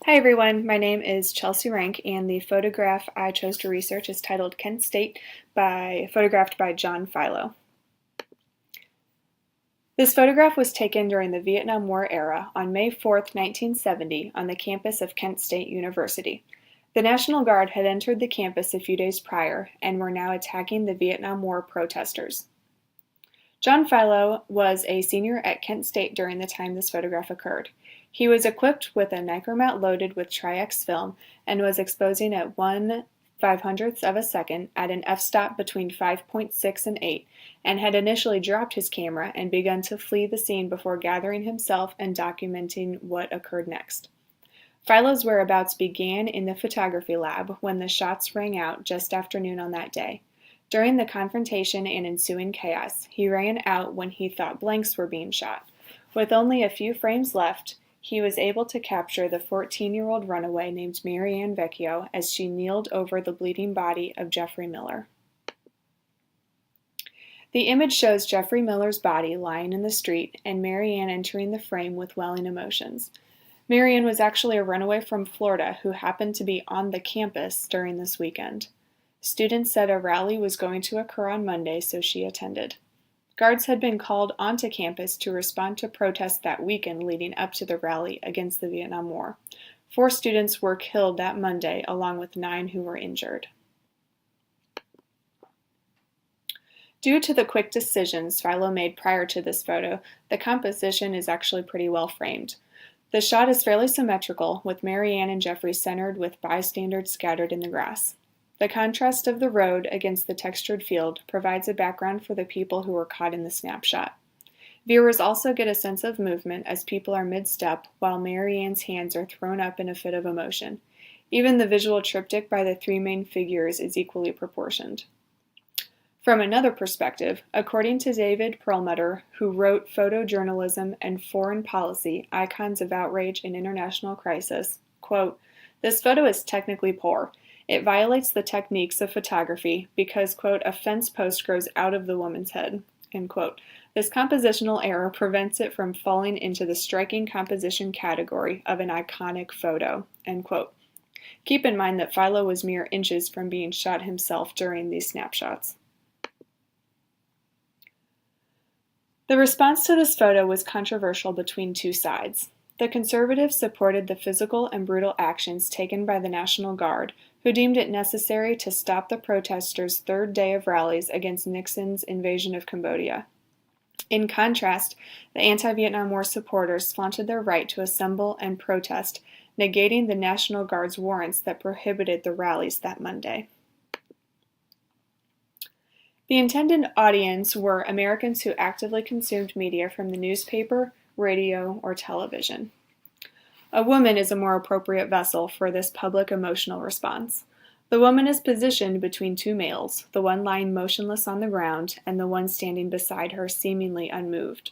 Hi everyone, my name is Chelsea Ranck, and the photograph I chose to research is titled Kent State, photographed by John Philo. This photograph was taken during the Vietnam War era on May 4, 1970, on the campus of Kent State University. The National Guard had entered the campus a few days prior and were now attacking the Vietnam War protesters. John Philo was a senior at Kent State during the time this photograph occurred. He was equipped with a Nigromat loaded with Tri-X film and was exposing at 1/500th of a second at an f-stop between 5.6 and 8, and had initially dropped his camera and begun to flee the scene before gathering himself and documenting what occurred next. Philo's whereabouts began in the photography lab when the shots rang out just after noon on that day. During the confrontation and ensuing chaos, he ran out when he thought blanks were being shot. With only a few frames left, he was able to capture the 14-year-old runaway named Marianne Vecchio as she kneeled over the bleeding body of Jeffrey Miller. The image shows Jeffrey Miller's body lying in the street and Marianne entering the frame with welling emotions. Marianne was actually a runaway from Florida who happened to be on the campus during this weekend. Students said a rally was going to occur on Monday, so she attended. Guards had been called onto campus to respond to protests that weekend leading up to the rally against the Vietnam War. 4 students were killed that Monday, along with 9 who were injured. Due to the quick decisions Philo made prior to this photo, the composition is actually pretty well framed. The shot is fairly symmetrical, with Marianne and Jeffrey centered with bystanders scattered in the grass. The contrast of the road against the textured field provides a background for the people who were caught in the snapshot. Viewers also get a sense of movement as people are mid-step while Marianne's hands are thrown up in a fit of emotion. Even the visual triptych by the 3 main figures is equally proportioned. From another perspective, according to David Perlmutter, who wrote Photojournalism and Foreign Policy, Icons of Outrage in International Crisis, quote, "This photo is technically poor. It violates the techniques of photography because, quote, a fence post grows out of the woman's head," end quote. This compositional error prevents it from falling into the striking composition category of an iconic photo, end quote. Keep in mind that Philo was mere inches from being shot himself during these snapshots. The response to this photo was controversial between 2 sides. The conservatives supported the physical and brutal actions taken by the National Guard, who deemed it necessary to stop the protesters' 3rd day of rallies against Nixon's invasion of Cambodia. In contrast, the anti-Vietnam War supporters flaunted their right to assemble and protest, negating the National Guard's warrants that prohibited the rallies that Monday. The intended audience were Americans who actively consumed media from the newspaper, radio, or television. A woman is a more appropriate vessel for this public emotional response. The woman is positioned between 2 males, the one lying motionless on the ground and the one standing beside her seemingly unmoved.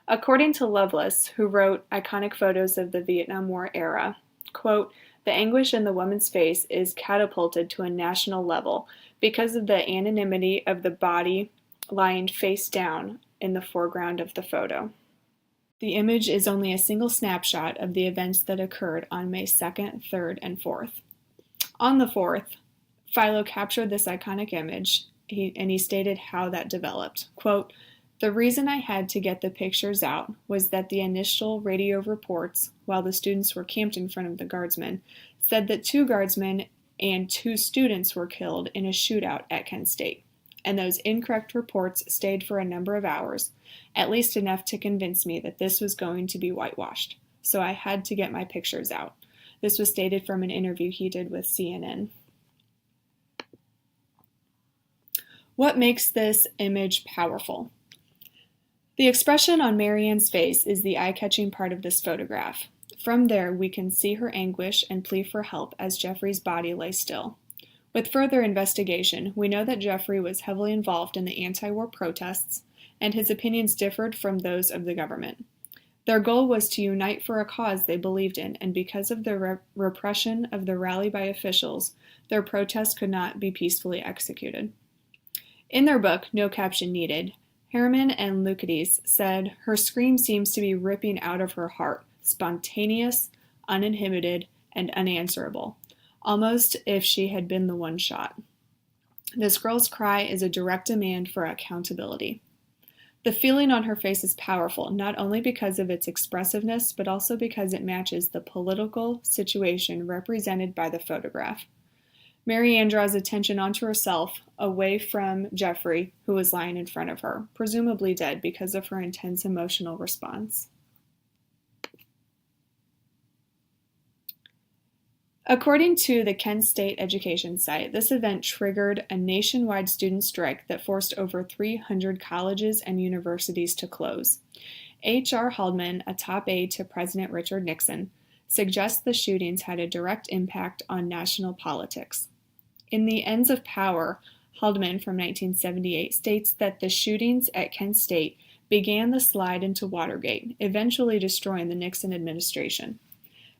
According to Loveless, who wrote Iconic Photos of the Vietnam War Era, quote, "The anguish in the woman's face is catapulted to a national level because of the anonymity of the body lying face down in the foreground of the photo." The image is only a single snapshot of the events that occurred on May 2nd, 3rd, and 4th. On the 4th, Philo captured this iconic image, and he stated how that developed. Quote, "The reason I had to get the pictures out was that the initial radio reports, while the students were camped in front of the guardsmen, said that 2 guardsmen and 2 students were killed in a shootout at Kent State. And those incorrect reports stayed for a number of hours, at least enough to convince me that this was going to be whitewashed. So I had to get my pictures out." This was stated from an interview he did with CNN. What makes this image powerful? The expression on Marianne's face is the eye-catching part of this photograph. From there, we can see her anguish and plea for help as Jeffrey's body lay still. With further investigation, we know that Jeffrey was heavily involved in the anti-war protests, and his opinions differed from those of the government. Their goal was to unite for a cause they believed in, and because of the repression of the rally by officials, their protest could not be peacefully executed. In their book, No Caption Needed, Herman and Lukides said, "Her scream seems to be ripping out of her heart, spontaneous, uninhibited, and unanswerable, almost if she had been the one shot. This girl's cry is a direct demand for accountability. The feeling on her face is powerful, not only because of its expressiveness, but also because it matches the political situation represented by the photograph. Mary Ann draws attention onto herself, away from Jeffrey, who was lying in front of her, presumably dead because of her intense emotional response. According to the Kent State Education site, this event triggered a nationwide student strike that forced over 300 colleges and universities to close. H.R. Haldeman, a top aide to President Richard Nixon, suggests the shootings had a direct impact on national politics. In The Ends of Power, Haldeman from 1978 states that the shootings at Kent State began the slide into Watergate, eventually destroying the Nixon administration.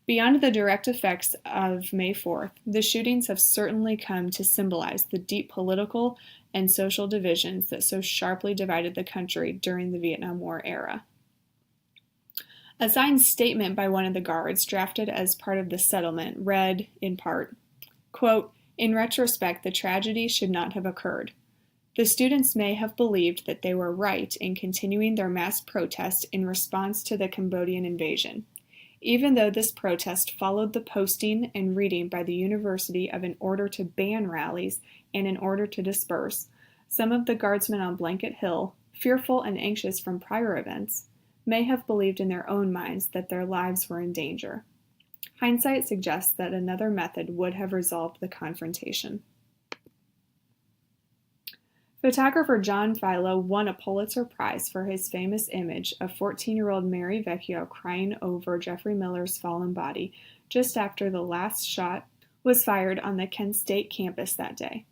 Beyond the direct effects of May 4th, the shootings have certainly come to symbolize the deep political and social divisions that so sharply divided the country during the Vietnam War era. A signed statement by one of the guards, drafted as part of the settlement, read, in part, quote, "In retrospect, the tragedy should not have occurred. The students may have believed that they were right in continuing their mass protest in response to the Cambodian invasion. Even though this protest followed the posting and reading by the university of an order to ban rallies and an order to disperse, some of the guardsmen on Blanket Hill, fearful and anxious from prior events, may have believed in their own minds that their lives were in danger. Hindsight suggests that another method would have resolved the confrontation." Photographer John Philo won a Pulitzer Prize for his famous image of 14-year-old Mary Vecchio crying over Jeffrey Miller's fallen body just after the last shot was fired on the Kent State campus that day.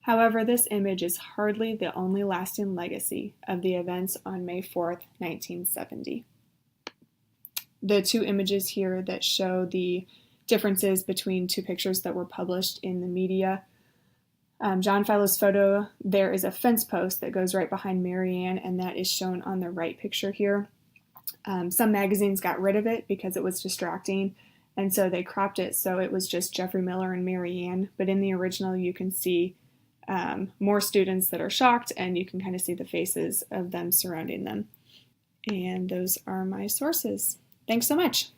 However, this image is hardly the only lasting legacy of the events on May 4th, 1970. The two images here that show the differences between two pictures that were published in the media. John Philo's photo, there is a fence post that goes right behind Mary Ann, and that is shown on the right picture here. Some magazines got rid of it because it was distracting, and so they cropped it so it was just Jeffrey Miller and Mary Ann. But in the original, you can see more students that are shocked, and you can kind of see the faces of them surrounding them. And those are my sources. Thanks so much.